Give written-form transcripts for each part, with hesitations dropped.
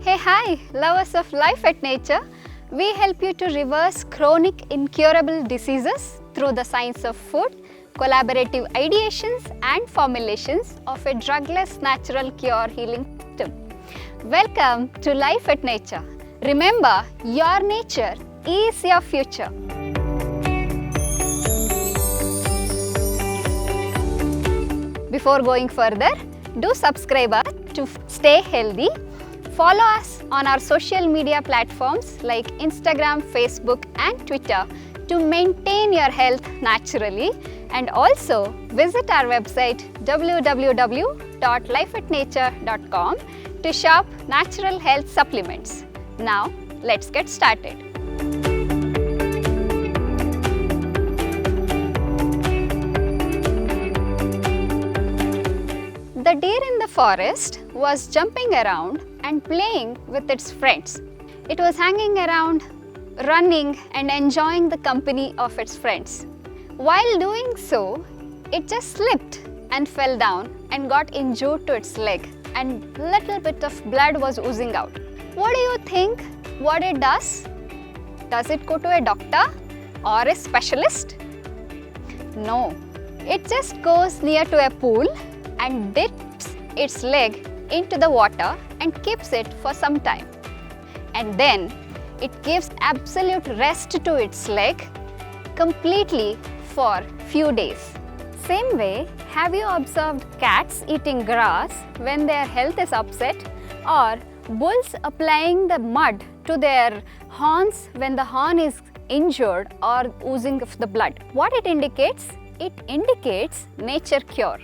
Hey, hi, lovers of Life at Nature. We help you to reverse chronic incurable diseases through the science of food, collaborative ideations and formulations of a drugless natural cure healing system. Welcome to Life at Nature. Remember, your nature is your future. Before going further, do subscribe us to stay healthy. Follow us on our social media platforms like Instagram, Facebook and Twitter to maintain your health naturally, and also visit our website www.lifeatnature.com to shop natural health supplements. Now, let's get started. The deer in the forest was jumping around and playing with its friends. It was hanging around, running and enjoying the company of its friends. While doing so, it just slipped and fell down and got injured to its leg, and little bit of blood was oozing out. What do you think what it does? Does it go to a doctor or a specialist? No, it just goes near to a pool and dips its leg into the water and keeps it for some time. And then it gives absolute rest to its leg completely for few days. Same way, have you observed cats eating grass when their health is upset, or bulls applying the mud to their horns when the horn is injured or oozing of the blood? What it indicates? It indicates nature cure.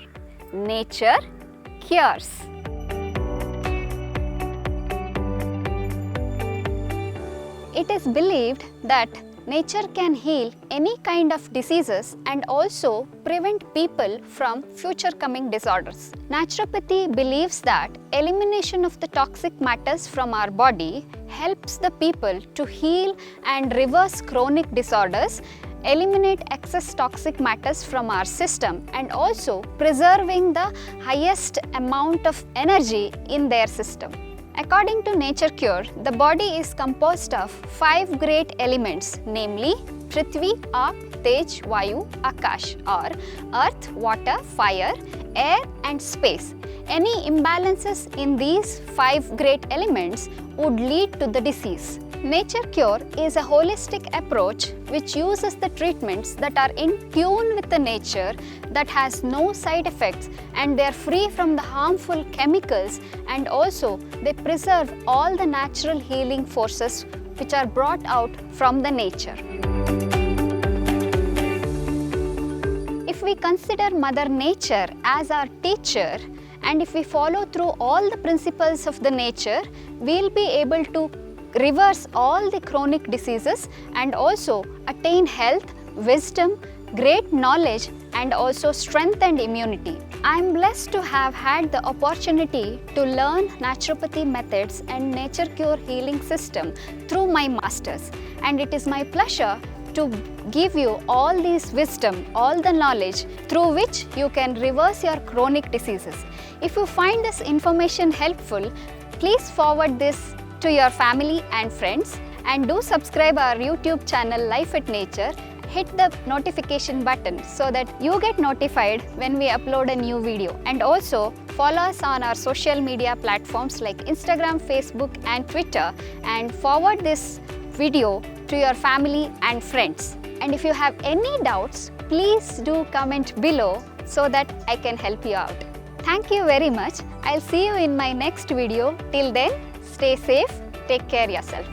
Nature cures. It is believed that nature can heal any kind of diseases and also prevent people from future coming disorders. Naturopathy believes that elimination of the toxic matters from our body helps the people to heal and reverse chronic disorders, eliminate excess toxic matters from our system, and also preserving the highest amount of energy in their system. According to Nature Cure, the body is composed of 5 great elements, namely Prithvi, Aap, Tej, Vayu, Akash, or earth, water, fire, air and space. Any imbalances in these 5 great elements would lead to the disease. Nature Cure is a holistic approach which uses the treatments that are in tune with the nature, that has no side effects, and they are free from the harmful chemicals, and also they preserve all the natural healing forces which are brought out from the nature. If we consider Mother Nature as our teacher, and if we follow through all the principles of the nature, we'll be able to reverse all the chronic diseases and also attain health, wisdom, great knowledge and also strength and immunity. I am blessed to have had the opportunity to learn naturopathy methods and nature cure healing system through my masters, and it is my pleasure to give you all these wisdom, all the knowledge through which you can reverse your chronic diseases. If you find this information helpful, please forward this to your family and friends, and do subscribe our YouTube channel Life at Nature. Hit the notification button so that you get notified when we upload a new video, and also follow us on our social media platforms like Instagram, Facebook and Twitter, and forward this video to your family and friends. And if you have any doubts, please do comment below so that I can help you out. Thank you very much. I'll see you in my next video. Till then, stay safe, take care yourself.